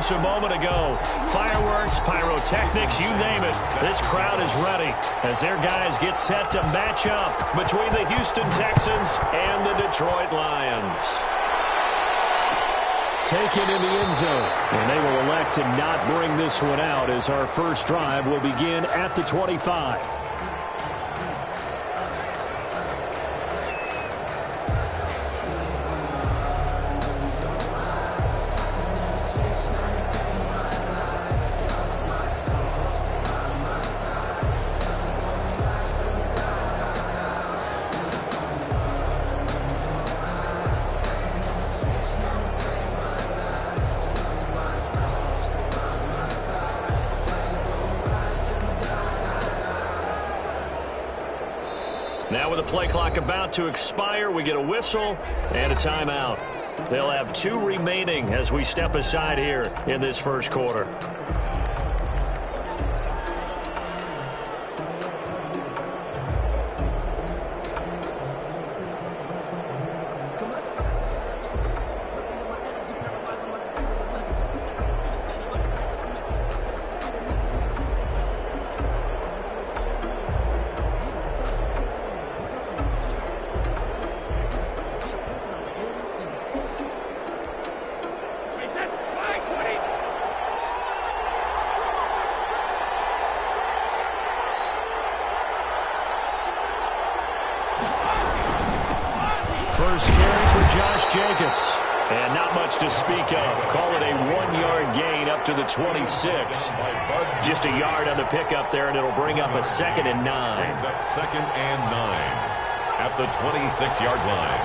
points a moment ago. Fireworks, pyrotechnics, you name it. This crowd is ready as their guys get set to match up between the Houston Texans and the Detroit Lions. Taken in the end zone, and they will elect to not bring this one out as our first drive will begin at the 25. Now with the play clock about to expire, we get a whistle and a timeout. They'll have 2 remaining as we step aside here in this first quarter. First carry for Josh Jacobs. And not much to speak of. Call it a 1-yard gain up to the 26. Just a yard on the pickup there, and it'll bring up a 2nd and 9. Brings up 2nd and 9 at the 26-yard line.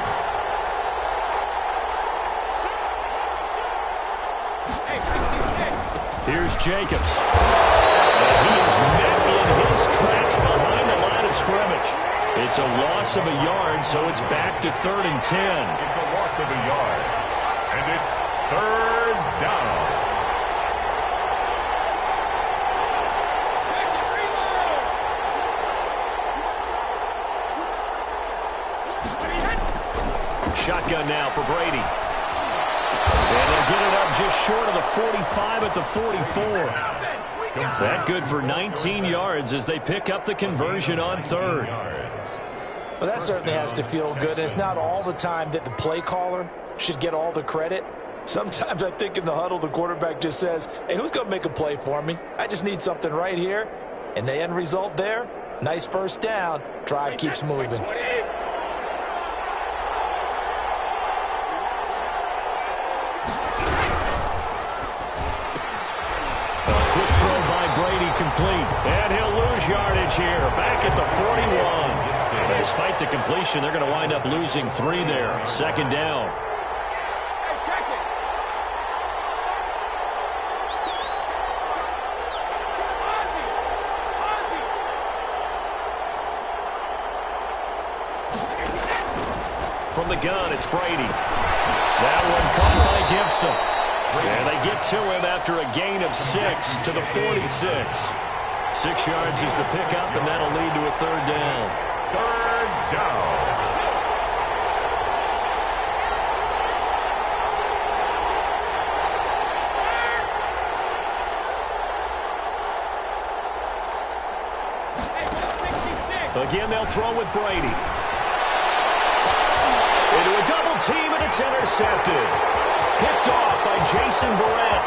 Here's Jacobs. And he is met in his tracks behind the line of scrimmage. It's a loss of a yard, so it's back to 3rd and 10. It's a loss of a yard, and it's 3rd down. Shotgun now for Brady. And they'll get it up just short of the 45 at the 44. That good for 19 yards as they pick up the conversion on 3rd. Well, that certainly has to feel good. It's not all the time that the play caller should get all the credit. Sometimes I think in the huddle, the quarterback just says, hey, who's going to make a play for me? I just need something right here. And the end result there, nice first down. Drive keeps moving. Brady complete, and he'll lose yardage here, back at the 41. Despite the completion, they're going to wind up losing 3 there. 2nd down. From the gun, it's Brady. That one caught by Gibson. And they get to him after a gain of 6 to the 46. 6 yards is the pickup, and that'll lead to a 3rd down. 3rd down. Again, they'll throw with Brady. Into a double team, and it's intercepted. Picked off by Jason Verrett.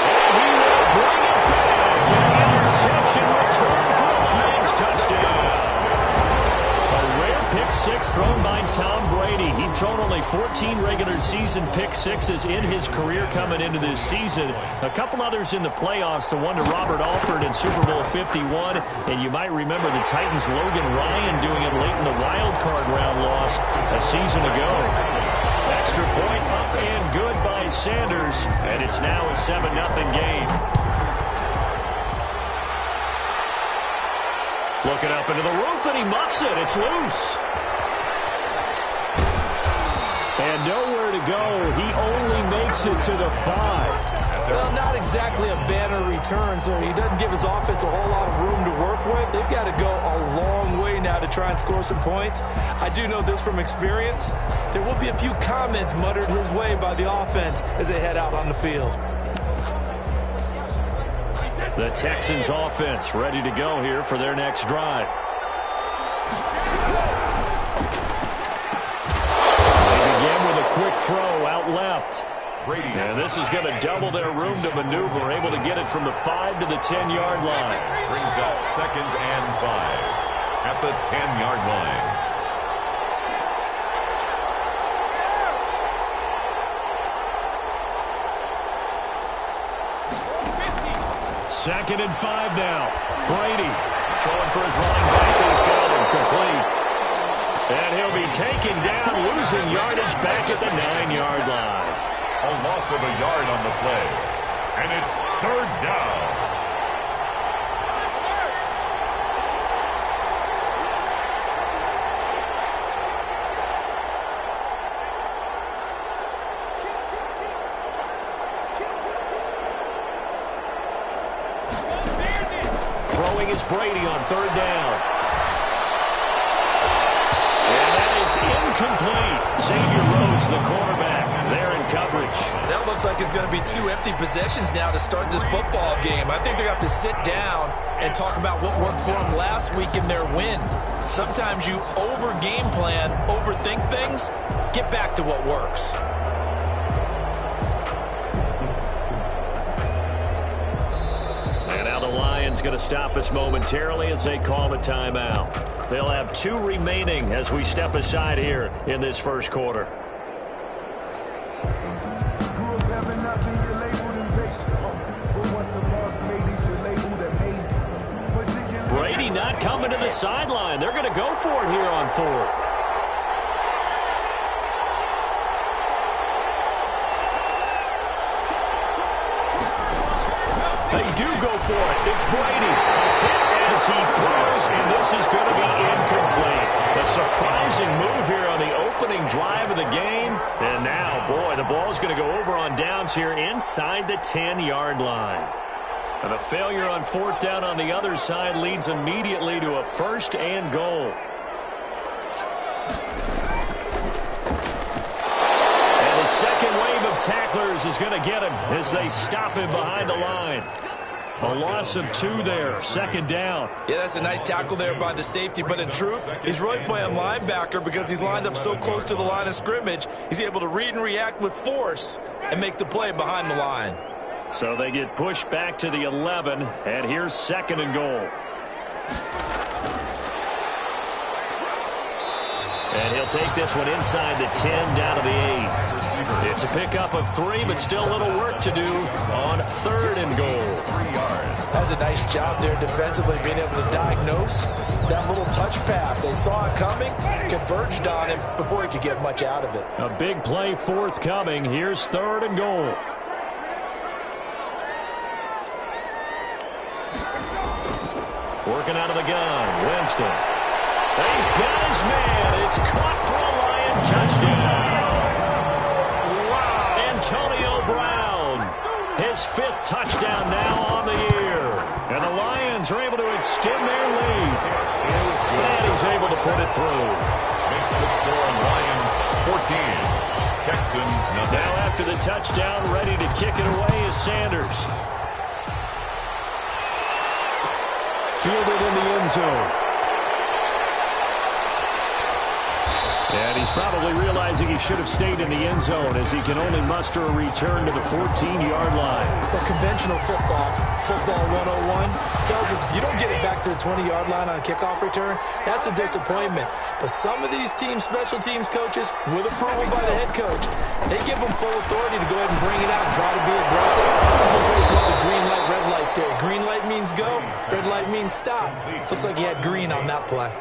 And he will bring it back. An interception return for a Lions touchdown. A rare pick 6 thrown by Tom Brady. He'd thrown only 14 regular season pick 6s in his career coming into this season. A couple others in the playoffs, the one to Robert Alford in Super Bowl 51. And you might remember the Titans' Logan Ryan doing it late in the wild card round loss a season ago. Extra point up and good by Sanders, and it's now a 7-0 game. Looking up into the roof, and he muffs it. It's loose. And nowhere to go. He only makes it to the 5. Well, not exactly a banner return, so he doesn't give his offense a whole lot of room to work with. They've got to go a long way now to try and score some points. I do know this from experience. There will be a few comments muttered his way by the offense as they head out on the field. The Texans offense ready to go here for their next drive. They begin with a quick throw out left. And this is going to double their room to maneuver, able to get it from the 5 to the 10-yard line. Brings up 2nd and 5 at the 10-yard line. Second and 5 now. Brady throwing for his running back. He's got him complete. And he'll be taken down, losing yardage back at the 9-yard line. A loss of a yard on the play. And it's 3rd down. Throwing is Brady on 3rd down. And that is incomplete. Xavier Rhodes, the quarterback, there in coverage. That looks like it's going to be 2 empty possessions now to start this football game. I think they're going to have to sit down and talk about what worked for them last week in their win. Sometimes you over-game plan, overthink things. Get back to what works. And now the Lions going to stop us momentarily as they call a timeout. They'll have 2 remaining as we step aside here in this first quarter. Brady not coming to the sideline. They're going to go for it here on 4th. They do go for it. It's Brady. As he throws, and this is going to be incomplete. A surprising move here on the opening drive of the game. And now, boy, the ball is going to go over on downs here inside the 10-yard line. And a failure on 4th down on the other side leads immediately to a 1st and goal. And the second wave of tacklers is going to get him as they stop him behind the line. A loss of 2 there, 2nd down. Yeah, that's a nice tackle there by the safety, but in truth, he's really playing linebacker because he's lined up so close to the line of scrimmage. He's able to read and react with force and make the play behind the line. So they get pushed back to the 11, and here's 2nd and goal. And he'll take this one inside the 10 down to the 8. It's a pickup of 3, but still a little work to do on 3rd and goal. That's a nice job there defensively, being able to diagnose that little touch pass. They saw it coming, converged on him before he could get much out of it. A big play forthcoming. Here's 3rd and goal. Working out of the gun, Winston. He's got his man. It's caught for a Lion touchdown. Wow. Antonio Brown, his 5th touchdown now on the year. And the Lions are able to extend their lead. And he's able to put it through. Makes the score Lions 14. Texans nothing. Now after the touchdown, ready to kick it away is Sanders. Fielded in the end zone. And he's probably realizing he should have stayed in the end zone as he can only muster a return to the 14-yard line. Well, conventional football 101, tells us if you don't get it back to the 20-yard line on a kickoff return, that's a disappointment. But some of these teams, special teams coaches, with approval by the head coach, they give them full authority to go ahead and bring it out and try to be aggressive. Almost what we call the green light, red light theory. Green light means go, red light means stop. Looks like he had green on that play.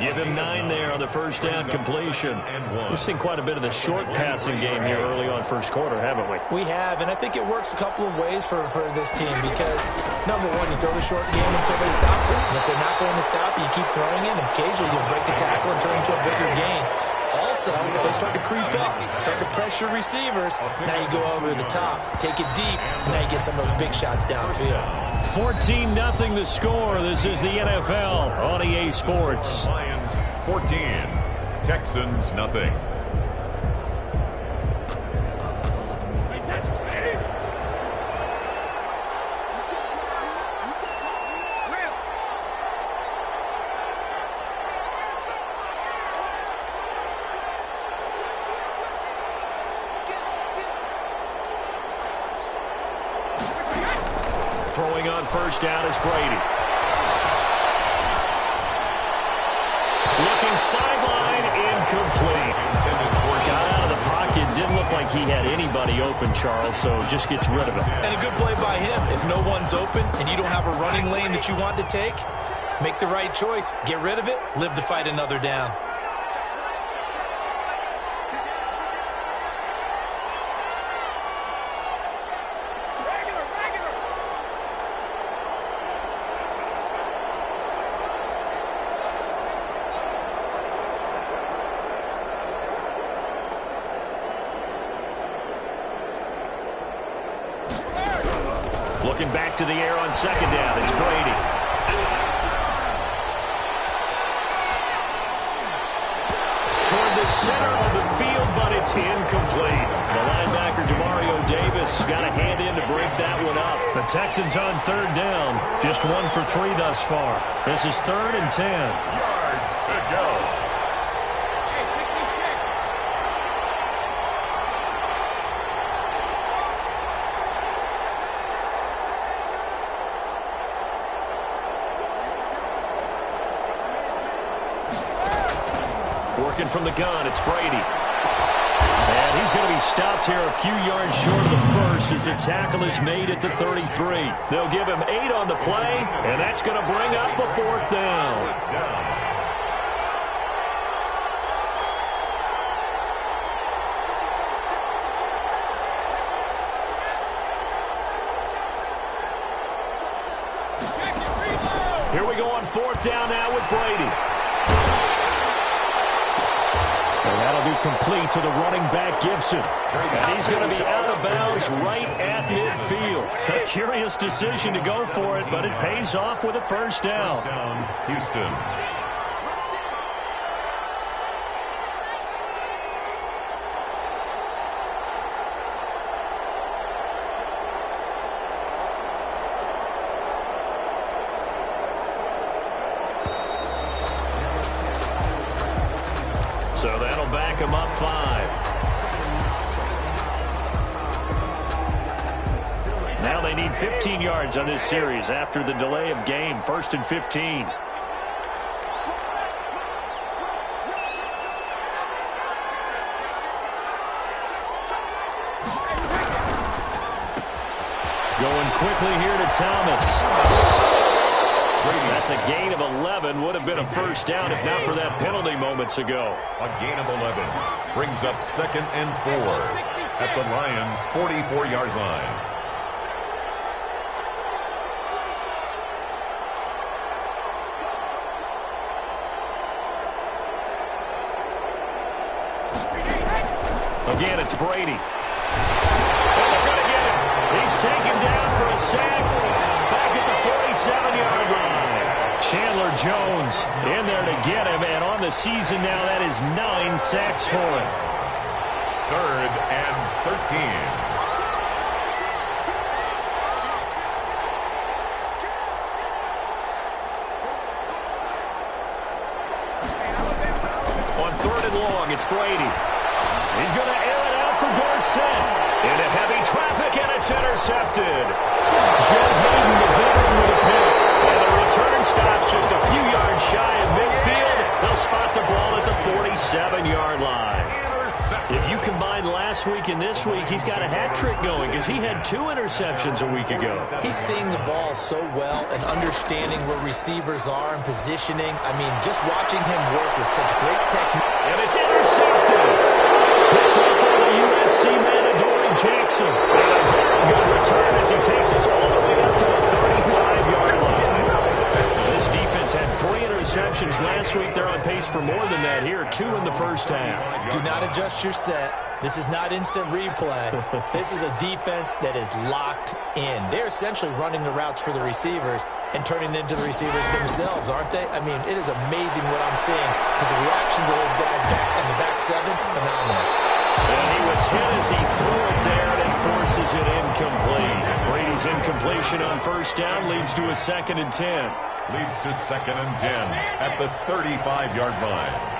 Give him 9 there on the first down completion. We've seen quite a bit of the short passing game here early on first quarter, haven't we? We have, and I think it works a couple of ways for this team because, number one, you throw the short game until they stop it. And if they're not going to stop, you keep throwing it, and occasionally you'll break the tackle and turn into a bigger gain. All also, if they start to creep up, start to pressure receivers, now you go over the top, take it deep, and now you get some of those big shots downfield. 14-0 the score. This is the NFL on EA Sports. Lions 14, Texans nothing. Throwing on first down is Brady. Looking sideline, incomplete. Got out of the pocket, didn't look like he had anybody open, Charles, so just gets rid of it. And a good play by him. If no one's open and you don't have a running lane that you want to take, make the right choice. Get rid of it, live to fight another down. Looking back to the air on second down, it's Brady. Toward the center of the field, but it's incomplete. The linebacker, Demario Davis, got a hand in to break that one up. The Texans on third down, just 1 for 3 thus far. This is 3rd and 10. Yards to go. Working from the gun, it's Brady. And he's going to be stopped here a few yards short of the first as the tackle is made at the 33. They'll give him 8 on the play, and that's going to bring up a 4th down. Here we go on 4th down now with Brady. And that'll be complete to the running back, Gibson. And he's going to be out of bounds right at midfield. A curious decision to go for it, but it pays off with a first down. Houston. So that'll back him up 5. Now they need 15 yards on this series after the delay of game. 1st and 15. Going quickly here to Thomas. That's a gain of 11. Would have been a first down if not for that penalty moments ago. A gain of 11 brings up 2nd and 4 at the Lions' 44-yard line. Again, it's Brady. And they're going to get him. He's taken down for a sack back at the 47-yard line. Chandler Jones in there to get him, and on the season now, that is 9 sacks for him. 3rd and 13. On 3rd and long, it's Brady. He's going to air it out for Dorsett. Into heavy traffic, and it's intercepted. Joe Hayden, the veteran, with a pick. And the return stops just a few yards shy of midfield. They'll spot the ball at the 47-yard line. If you combine last week and this week, he's got a hat trick going because he had 2 interceptions a week ago. He's seeing the ball so well and understanding where receivers are and positioning. I mean, just watching him work with such great technique. And it's intercepted. Picked up by the USC man, Adoree Jackson. And a very good return as he takes us all the way up to the 35-yard line. This defense had 3 interceptions receptions last week. They're on pace for more than that here. 2 in the first half. Do not adjust your set. This is not instant replay. This is a defense that is locked in. They're essentially running the routes for the receivers and turning into the receivers themselves, aren't they? I mean, it is amazing what I'm seeing because the reactions of those guys back in the back seven, phenomenal. And he was hit as he threw it there, and it forces it incomplete. Brady's incompletion on first down leads to a 2nd and 10. Leads to 2nd and 10 at the 35-yard line.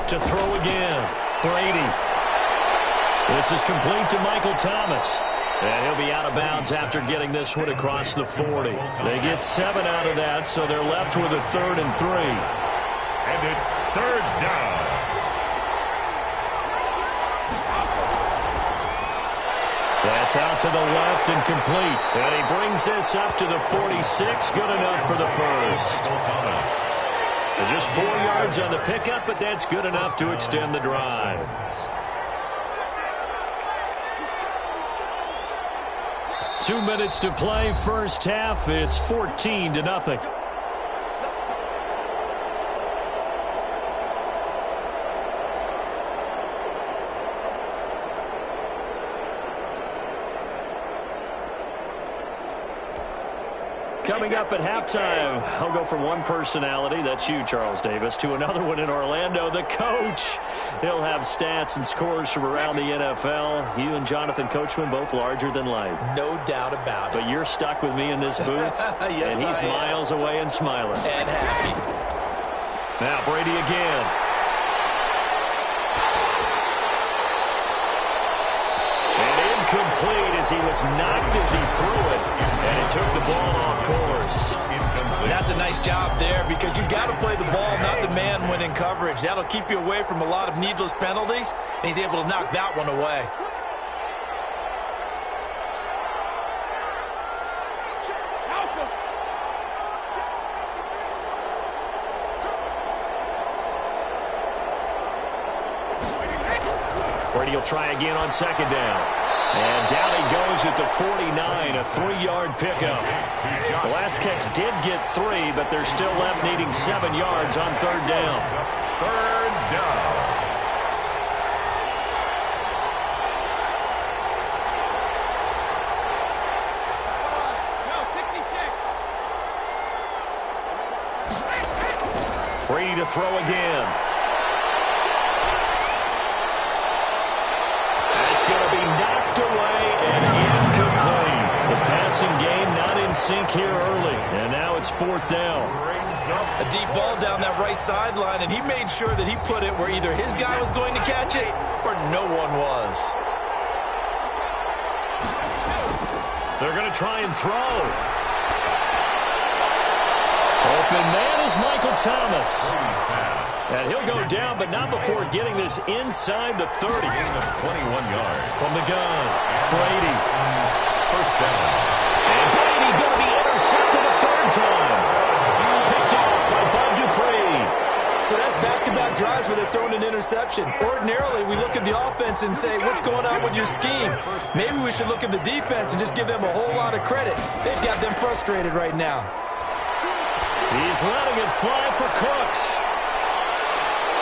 To throw again, Brady. This is complete to Michael Thomas. And he'll be out of bounds after getting this one across the 40. They get 7 out of that, so they're left with a 3rd and 3. And it's 3rd down. That's out to the left and complete. And he brings this up to the 46. Good enough for the first. Thomas. Just 4 yards on the pickup, but that's good enough to extend the drive. Two minutes to play, first half. It's 14-0. Coming up at halftime, I'll go from one personality, that's you, Charles Davis, to another one in Orlando, the coach. He'll have stats and scores from around the NFL. You and Jonathan Coachman, both larger than life. No doubt about it. But you're stuck with me in this booth, yes, and he's miles away and smiling. And happy. Now Brady again. And incomplete as he was knocked as he threw it, and it took the ball off course. That's a nice job there because you got to play the ball, not the man when in coverage. That'll keep you away from a lot of needless penalties, and he's able to knock that one away. Brady will try again on 2nd down. And down he goes at the 49, a 3-yard pickup. The last catch did get 3, but they're still left needing 7 yards on 3rd down. 3rd down. Brady to throw again. It's going to be knocked away and incomplete. The passing game not in sync here early, and now it's 4th down. A deep ball down that right sideline, and he made sure that he put it where either his guy was going to catch it or no one was. They're going to try and throw. Open man is Michael Thomas. And he'll go down, but not before getting this inside the 30. 21 yards. From the gun, Brady. 1st down. And Brady going to be intercepted a 3rd time. Picked off by Bud Dupree. So that's back-to-back drives where they're throwing an interception. Ordinarily, we look at the offense and say, what's going on with your scheme? Maybe we should look at the defense and just give them a whole lot of credit. They've got them frustrated right now. He's letting it fly for Cooks.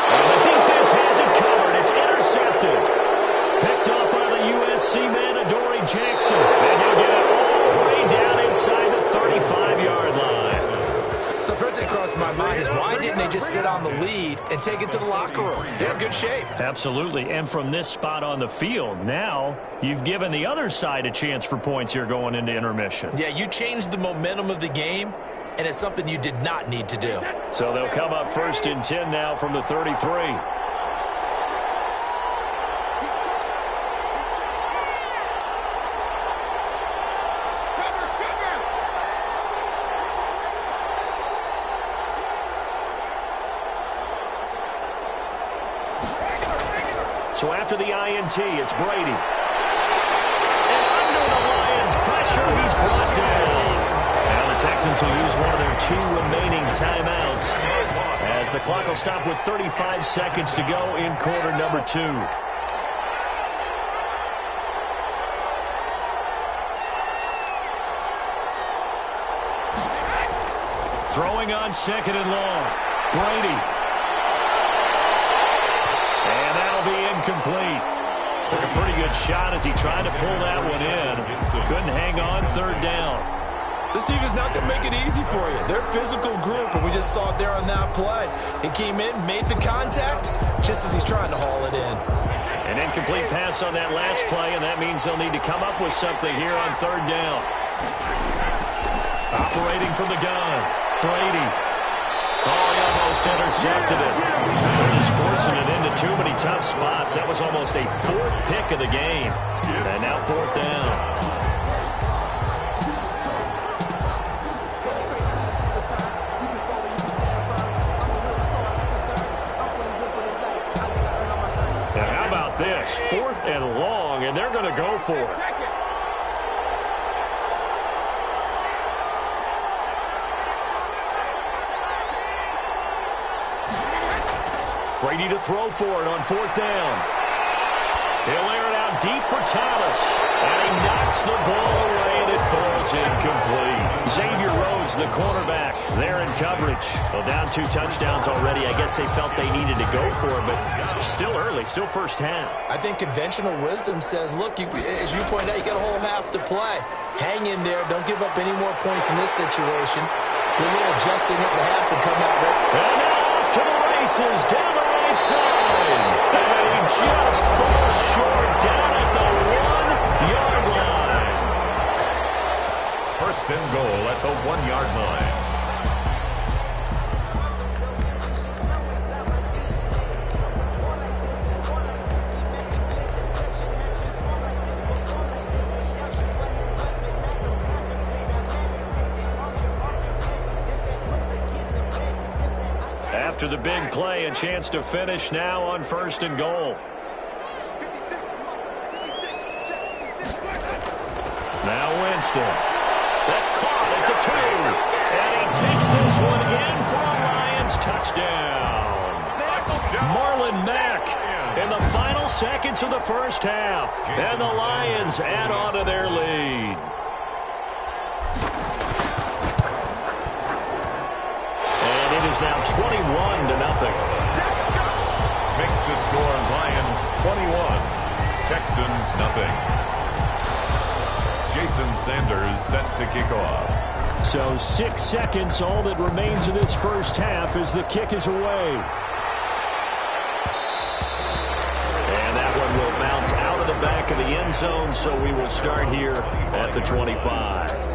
And the defense has it covered. It's intercepted. Picked up by the USC man, Adoree Jackson. And he'll get it all the way down inside the 35-yard line. So first thing crossed my mind is why didn't they just sit on the lead and take it to the locker room? They're in good shape. Absolutely. And from this spot on the field, now you've given the other side a chance for points here going into intermission. Yeah, you changed the momentum of the game, and it's something you did not need to do. So they'll come up 1st and 10 now from the 33. So after the INT, it's Brady. And under the Lions' pressure, he's brought down. Now the Texans will use one of their 2 remaining timeouts as as the clock will stop with 35 seconds to go in quarter number 2. Throwing on second and long. Brady. And that'll be incomplete. Took a pretty good shot as he tried to pull that one in. Couldn't hang on third down. This defense is not going to make it easy for you. They're a physical group, and we just saw it there on that play. He came in, made the contact, just as he's trying to haul it in. An incomplete pass on that last play, and that means they'll need to come up with something here on third down. Operating from the gun, Brady. Oh, he almost intercepted it. They're just forcing it into too many tough spots. That was almost a 4th pick of the game. And now 4th down. And how about this? 4th and long, and they're going to go for it. Brady to throw for it on 4th down. He'll air it out deep for Thomas. And he knocks the ball away, and it falls incomplete. Xavier Rhodes, the cornerback, there in coverage. Well, down 2 touchdowns already. I guess they felt they needed to go for it, but still early, still first half. I think conventional wisdom says, look, as you pointed out, you got a whole half to play. Hang in there. Don't give up any more points in this situation. Do a little adjusting at the half and come out right. And off to the races, down the right side. And he just falls short down at the 1-yard line. First and goal at the 1-yard line. After the big play, a chance to finish now on first and goal. Now Winston. That's caught at the 2. And he takes this one in for a Lions touchdown. Marlon Mack in the final seconds of the first half. And the Lions add on to their lead. Is now 21-0. Makes the score Lions 21, Texans nothing. Jason Sanders set to kick off. So 6 seconds, all that remains of this first half as the kick is away. And that one will bounce out of the back of the end zone, so we will start here at the 25.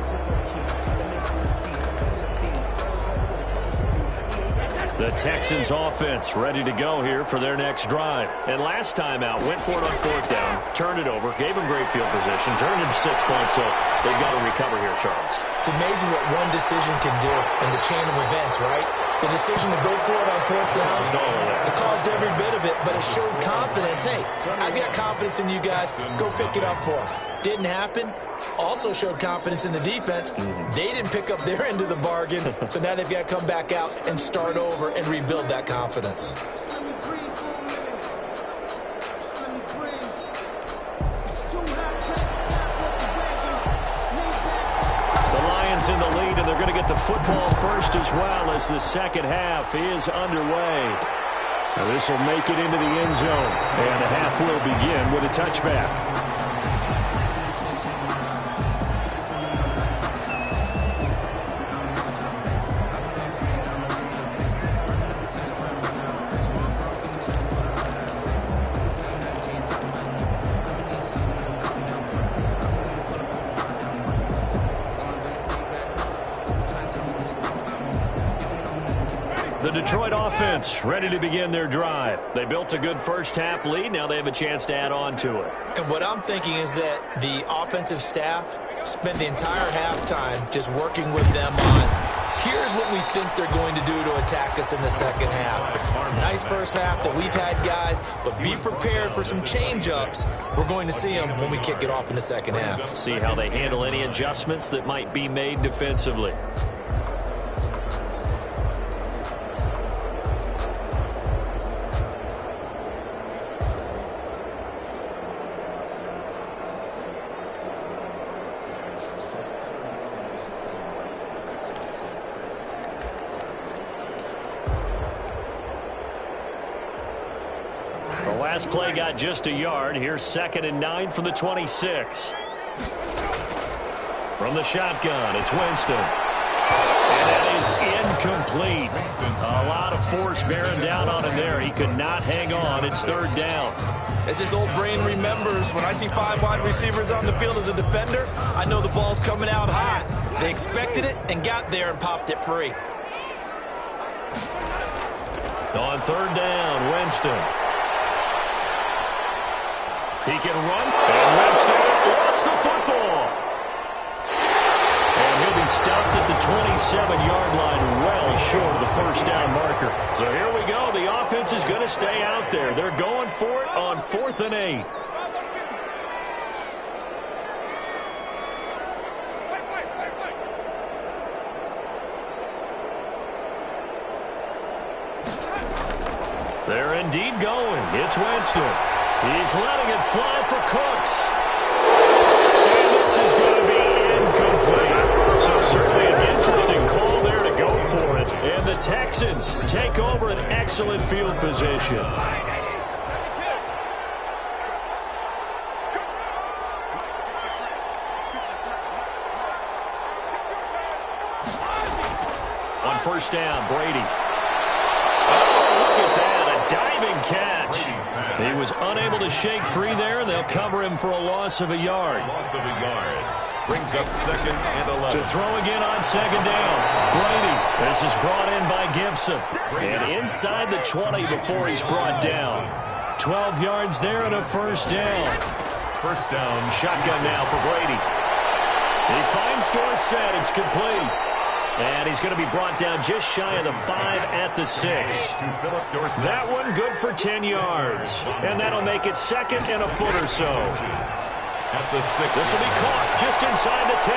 The Texans offense ready to go here for their next drive. And last time out, went for it on 4th down, turned it over, gave them great field position, turned it into 6 points, so they've got to recover here, Charles. It's amazing what one decision can do in the chain of events, right? The decision to go for it on 4th down, it caused every bit of it, but it showed confidence. Hey, I've got confidence in you guys. Go pick it up for them. Didn't happen. Also showed confidence in the defense. They didn't pick up their end of the bargain, so now they've got to come back out and start over and rebuild that confidence. The Lions in the lead, and they're going to get the football first as well as the second half is underway. Now this will make it into the end zone, and the half will begin with a touchback. The Detroit offense ready to begin their drive. They built a good first half lead. Now they have a chance to add on to it. And what I'm thinking is that the offensive staff spent the entire halftime just working with them on, here's what we think they're going to do to attack us in the second half. Nice first half that we've had, guys, but be prepared for some change-ups. We're going to see them when we kick it off in the second half. See how they handle any adjustments that might be made defensively. last play got just a yard. Here's 2nd and 9 from the 26. From the shotgun, it's Winston. And that is incomplete. A lot of force bearing down on him there. He could not hang on. It's 3rd down. As his old brain remembers, when I see 5 wide receivers on the field as a defender, I know the ball's coming out high. They expected it and got there and popped it free. On 3rd down, Winston. He can run, and Winston lost the football. And he'll be stopped at the 27-yard line, well short of the 1st down marker. So here we go. The offense is going to stay out there. They're going for it on 4th and 8. They're indeed going. It's Winston. He's letting it fly for Cooks. And this is going to be incomplete. So certainly an interesting call there to go for it. And the Texans take over an excellent field position. On 1st down, Brady. Oh, look at that. A diving catch. He was unable to shake free there, and they'll cover him for a loss of a yard. Loss of a yard. Brings up 2nd and 11. To throw again on 2nd down. Brady. This is brought in by Gibson. And inside the 20 before he's brought down. 12 yards there and a 1st down. 1st down. Shotgun now for Brady. He finds Dorsett. It's complete. And he's going to be brought down just shy of the 5 at the 6. That one good for 10 yards. And that'll make it 2nd and a foot or so. At the 6. This will be caught just inside the 10.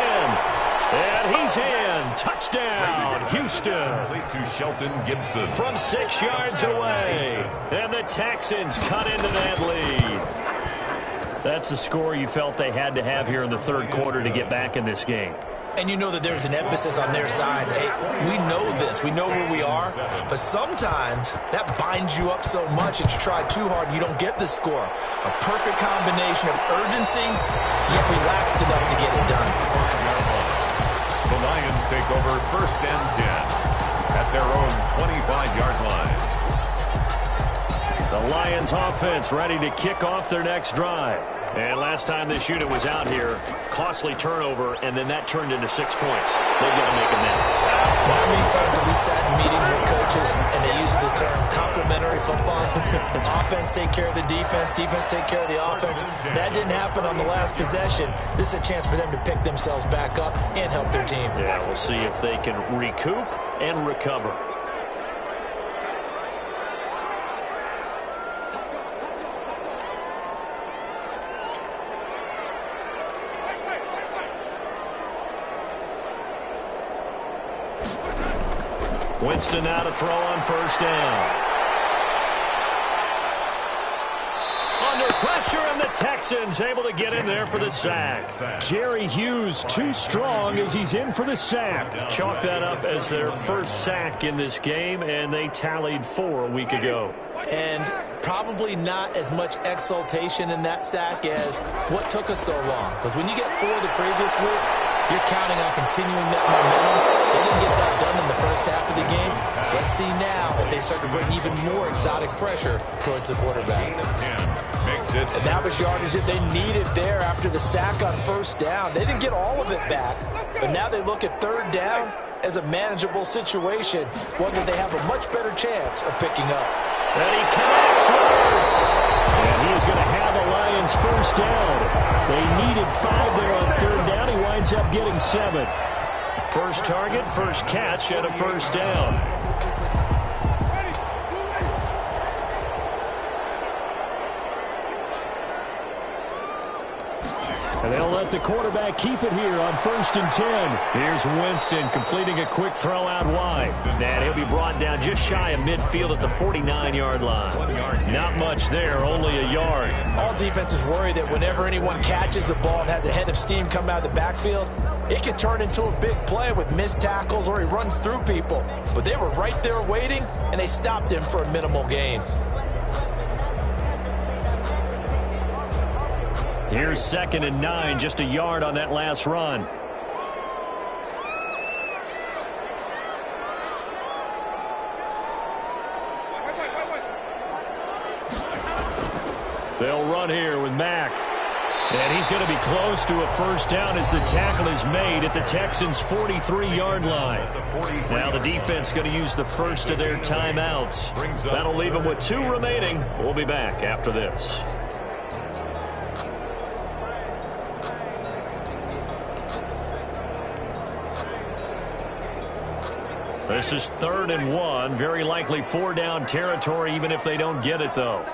And he's in. Touchdown, Houston. To Shelton Gibson. From 6 yards away. And the Texans cut into that lead. That's a score you felt they had to have here in the 3rd quarter to get back in this game. And you know that there's an emphasis on their side. Hey, we know this. We know where we are. But sometimes that binds you up so much that you try too hard and you don't get the score. A perfect combination of urgency, yet relaxed enough to get it done. The Lions take over 1st and 10 at their own 25-yard line. The Lions offense ready to kick off their next drive. And last time this unit was out here, costly turnover, and then that turned into 6 points. They've got to make amends. How many times have we sat in meetings with coaches and they use the term complementary football? Offense take care of the defense, defense take care of the offense. That didn't happen on the last possession. This is a chance for them to pick themselves back up and help their team. Yeah, we'll see if they can recoup and recover. Winston now to throw on 1st down. Under pressure, and the Texans able to get in there for the sack. Jerry Hughes too strong as he's in for the sack. Chalk that up as their 1st sack in this game, and they tallied 4 a week ago. And probably not as much exultation in that sack as what took us so long. Because when you get 4 the previous week, you're counting on continuing that momentum. They didn't get that done in the 1st half of the game. Let's see now if they start to bring even more exotic pressure towards the quarterback. And that was yardage that they needed there after the sack on 1st down. They didn't get all of it back, but now they look at 3rd down as a manageable situation, one that they have a much better chance of picking up. And he connects, Roberts. And he is going to have the Lions 1st down. They needed 5 there on 3rd down. He winds up getting 7. First target, first catch, and a 1st down. And they'll let the quarterback keep it here on 1st and 10. Here's Winston completing a quick throw out wide. And he'll be brought down just shy of midfield at the 49-yard line. Not much there, only a yard. All defenses worry that whenever anyone catches the ball and has a head of steam come out of the backfield, it can turn into a big play with missed tackles or he runs through people. But they were right there waiting, and they stopped him for a minimal gain. Here's 2nd and 9, just a yard on that last run. They'll run here with Mack. And he's going to be close to a first down as the tackle is made at the Texans' 43-yard line. Now the defense going to use the first of their timeouts. That'll leave them with 2 remaining. We'll be back after this. This is 3rd and 1. Very likely 4-down territory, even if they don't get it, though.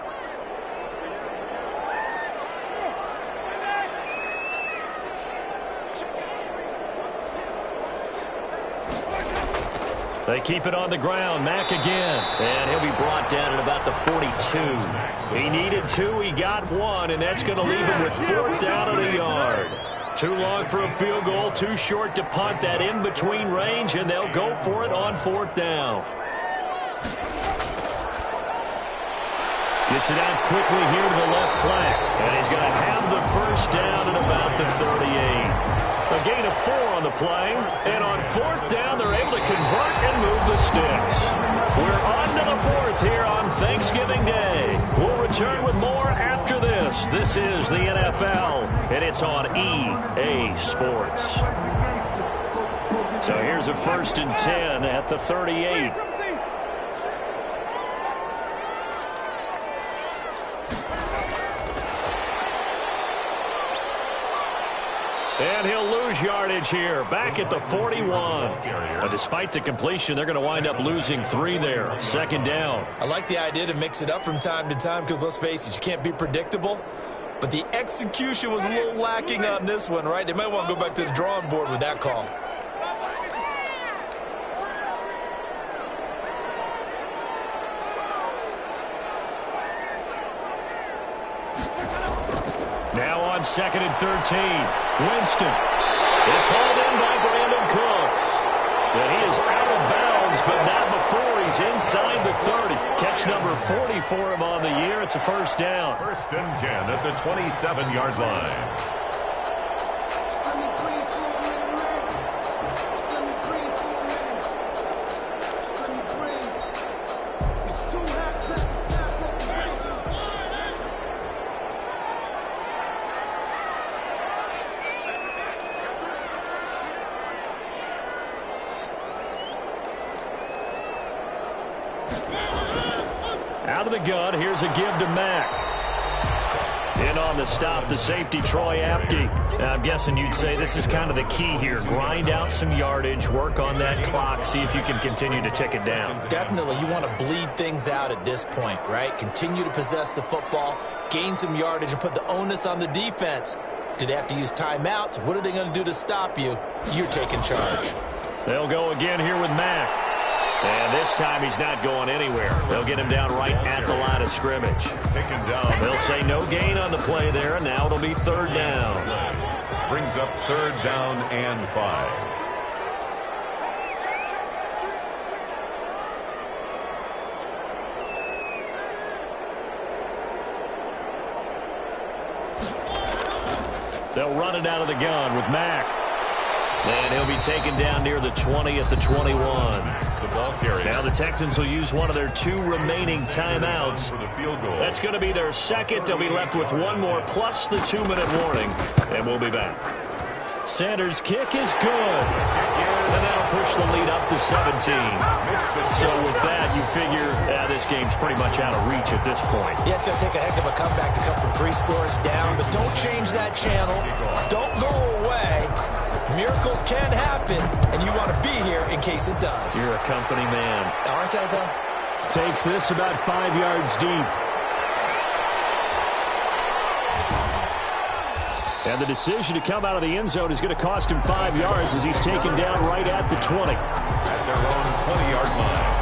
They keep it on the ground. Mack again. And he'll be brought down at about the 42. He needed 2. He got 1. And that's going to leave him with 4th down at a yard. Too long for a field goal. Too short to punt that in-between range. And they'll go for it on 4th down. Gets it out quickly here to the left flank. And he's going to have the first down at about the 38. A gain of 4 on the play, and on 4th down, they're able to convert and move the sticks. We're on to the 4th here on Thanksgiving Day. We'll return with more after this. This is the NFL, and it's on EA Sports. So here's a 1st and 10 at the 38. And he'll lose yardage here, back at the 41. But despite the completion, they're going to wind up losing 3 there. 2nd down. I like the idea to mix it up from time to time because, let's face it, you can't be predictable. But the execution was a little lacking on this one, right? They might want to go back to the drawing board with that call. Now on 2nd and 13. Winston. It's hauled in by Brandon Cooks. And he is out of bounds, but not before he's inside the 30. Catch number 40 for him on the year. It's a first down. 1st and 10 at the 27-yard line. Out of the gun, here's a give to Mack. In on the stop, the safety, Troy Apke. Now, I'm guessing you'd say this is kind of the key here. Grind out some yardage, work on that clock, see if you can continue to tick it down. Definitely, you want to bleed things out at this point, right? Continue to possess the football, gain some yardage, and put the onus on the defense. Do they have to use timeouts? What are they going to do to stop you? You're taking charge. They'll go again here with Mack. And this time he's not going anywhere. They'll get him down right at the line of scrimmage. Taken down. They'll say no gain on the play there, and now it'll be 3rd down. Brings up 3rd down and 5. They'll run it out of the gun with Mack. And he'll be taken down near the 20 at the 21. The ball carrier. Now the Texans will use one of their 2 remaining timeouts. For the field goal. That's going to be their 2nd. They'll be left with 1 more plus the 2-minute warning. And we'll be back. Sanders' kick is good. And that'll push the lead up to 17. So with that, you figure this game's pretty much out of reach at this point. Yeah, it's going to take a heck of a comeback to come from 3 scores down. But don't change that channel. Don't go away. Miracles can happen, and you want to be here in case it does. You're a company man. Aren't I, though? Takes this about 5 yards deep. And the decision to come out of the end zone is going to cost him 5 yards as he's taken down right at the 20. At their own 20-yard line.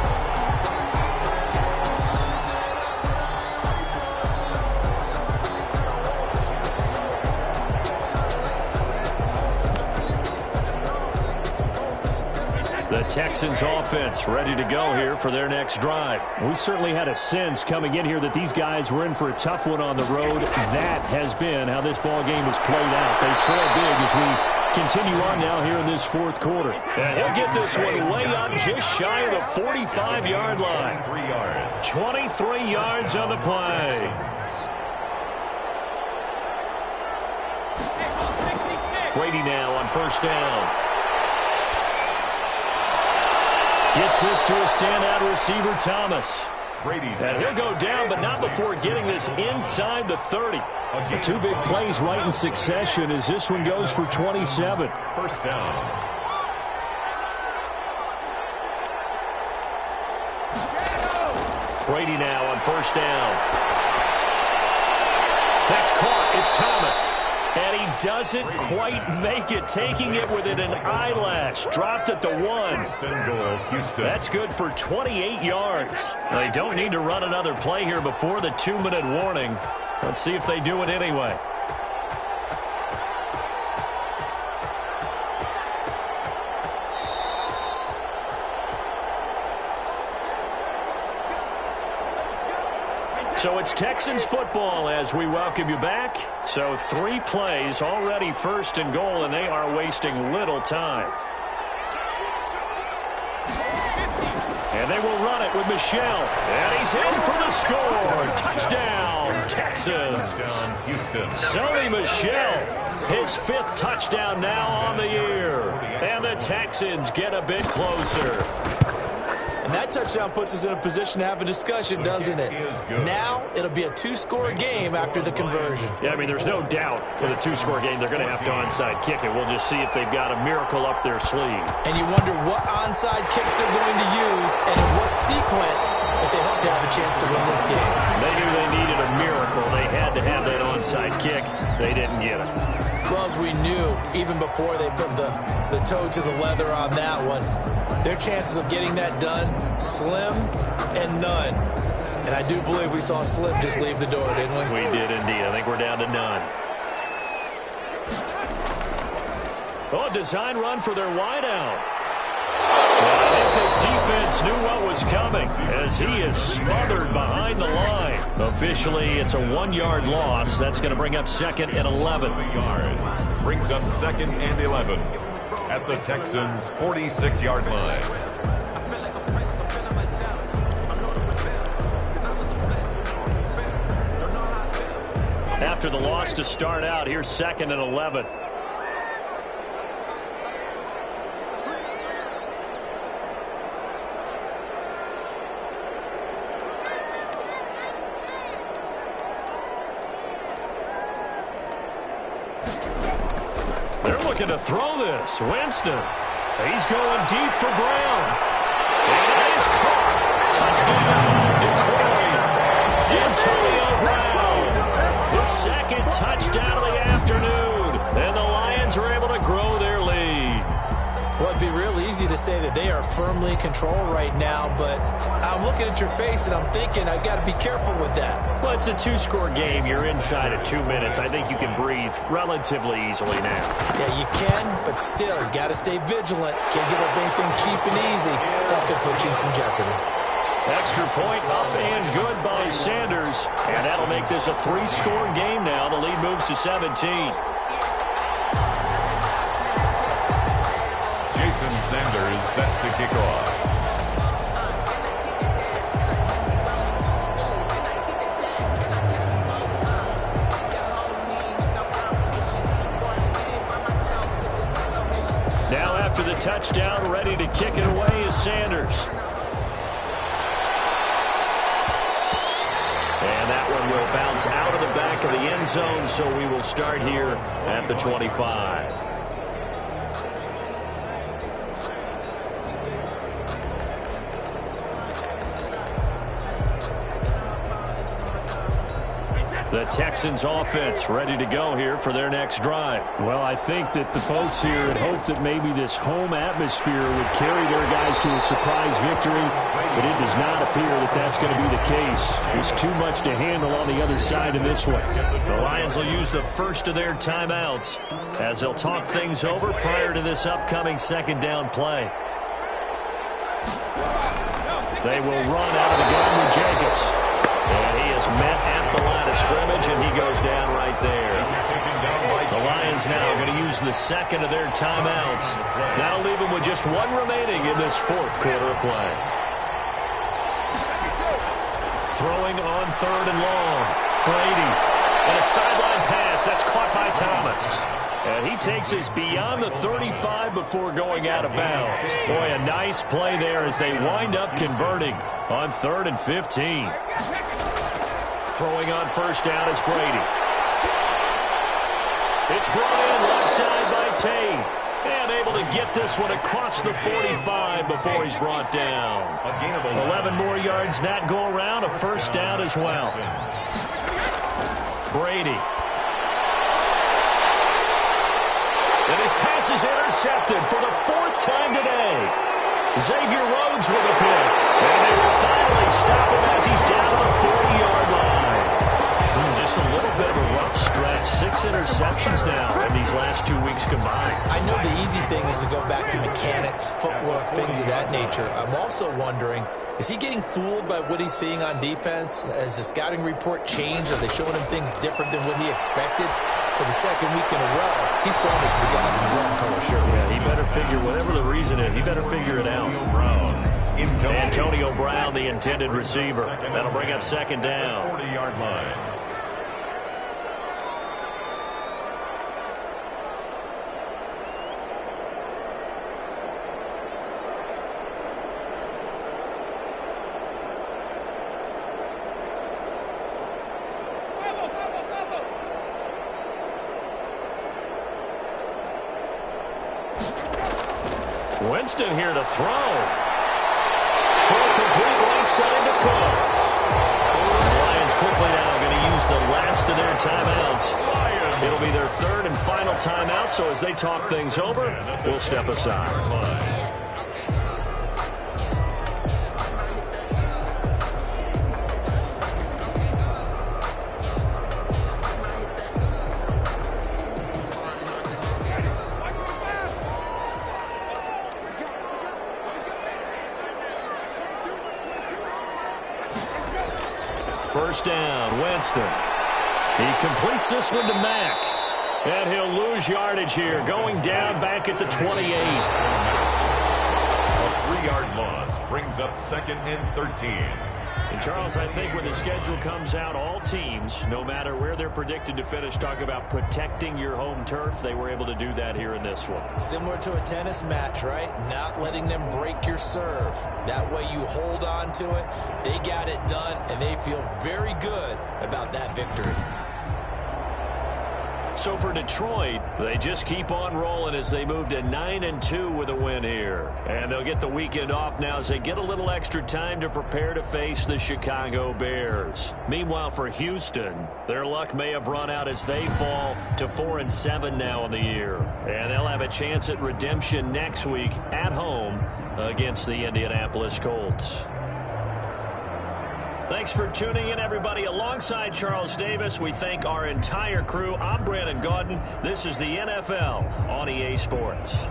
The Texans offense ready to go here for their next drive. We certainly had a sense coming in here that these guys were in for a tough one on the road. That has been how this ball game has played out. They trail big as we continue on now here in this fourth quarter. And he'll get this one way up just shy of the 45-yard line. 23 yards on the play. Brady now on first down. Gets this to a standout receiver, Thomas. And he'll go down, but not before getting this inside the 30. The two big plays right in succession as this one goes for 27. First down. Brady now on first down. That's caught. It's Thomas. And he doesn't quite make it, taking it within an eyelash. Dropped at the 1. Goal, Houston. That's good for 28 yards. They don't need to run another play here before the 2-minute warning. Let's see if they do it anyway. So it's Texans football as we welcome you back. So 3 plays already first and goal, and they are wasting little time. And they will run it with Michel. And he's in for the score. Touchdown, Texans. Touchdown, Houston. Sony Michel, his 5th touchdown now on the year. And the Texans get a bit closer. And that touchdown puts us in a position to have a discussion, doesn't it? Now it'll be a 2-score game after the conversion. Yeah, I mean, there's no doubt with a 2-score game they're going to have to onside kick it. We'll just see if they've got a miracle up their sleeve. And you wonder what onside kicks they're going to use and in what sequence that they hope to have a chance to win this game. They knew they needed a miracle. They had to have that onside kick. They didn't get it. Well, as we knew, even before they put the toe to the leather on that one, their chances of getting that done, slim and none. And I do believe we saw Slim just leave the door, didn't we? We did indeed. I think we're down to none. Oh, design run for their wideout. Well, I think this defense knew what was coming as he is smothered behind the line. Officially, it's a 1-yard loss. That's going to bring up 2nd and 11. Brings up 2nd and 11 at the Texans' 46-yard line. After the loss to start out, here's 2nd and 11. They're looking to throw this. Winston. He's going deep for Brown. And it is caught. Touchdown, Detroit. Antonio Brown. The 2nd touchdown of the afternoon. And the Lions are able to grow their lead. Well, it'd be real easy to say that they are firmly in control right now, but I'm looking at your face and I'm thinking I've got to be careful with that. Well, it's a 2-score game. You're inside of 2 minutes. I think you can breathe relatively easily now. Yeah, you can, but still, you got to stay vigilant. Can't give up anything cheap and easy. That could put you in some jeopardy. Extra point up and good by Sanders. And that'll make this a 3-score game now. The lead moves to 17. Jason Sanders set to kick off. Now after the touchdown, ready to kick it away is Sanders. And that one will bounce out of the back of the end zone, so we will start here at the 25. The Texans offense ready to go here for their next drive. Well, I think that the folks here had hoped that maybe this home atmosphere would carry their guys to a surprise victory, but it does not appear that that's going to be the case. There's too much to handle on the other side in this one. The Lions will use the first of their timeouts as they'll talk things over prior to this upcoming 2nd down play. They will run out of the gun with Jacobs. And he is met at the line of scrimmage, and he goes down right there. The Lions now are going to use the second of their timeouts. That'll leave them with just one remaining in this fourth quarter of play. Throwing on third and long. Brady. And a sideline pass. That's caught by Thomas. And he takes us beyond the 35 before going out of bounds. Boy, a nice play there as they wind up converting on 3rd and 15. Throwing on first down is Brady. It's brought in left side by Tate. And able to get this one across the 45 before he's brought down. 11 more yards that go around. A first down as well. Brady. And his pass is intercepted for the 4th time today. Xavier Rhodes with a pick. And they will finally stop him as he's down to the 40-yard line. Just a little bit of a rough stretch. 6 interceptions now in these last 2 weeks combined. I know the easy thing is to go back to mechanics, footwork, things of that nature. I'm also wondering, is he getting fooled by what he's seeing on defense? Has the scouting report changed? Are they showing him things different than what he expected? For the second week in a row, he's throwing it to the guys in wrong color shirts. Yeah, he better figure, whatever the reason is, he better figure it out. Antonio Brown, the intended receiver. That'll bring up second down. 40-yard line. Winston here to throw. Throw complete right side to Cooks. The Lions quickly now going to use the last of their timeouts. It'll be their 3rd and final timeout, so as they talk things over, we'll step aside. First down, Winston. He completes this one to Mack. And he'll lose yardage here, going down back at the 28. A 3-yard loss brings up 2nd and 13. And Charles, I think when the schedule comes out, all teams, no matter where they're predicted to finish, talk about protecting your home turf. They were able to do that here in this one. Similar to a tennis match, right? Not letting them break your serve. That way you hold on to it. They got it done, and they feel very good about that victory. So for Detroit, they just keep on rolling as they move to 9-2 with a win here. And they'll get the weekend off now as they get a little extra time to prepare to face the Chicago Bears. Meanwhile, for Houston, their luck may have run out as they fall to 4-7 now in the year. And they'll have a chance at redemption next week at home against the Indianapolis Colts. Thanks for tuning in, everybody. Alongside Charles Davis, we thank our entire crew. I'm Brandon Gaudin. This is the NFL on EA Sports.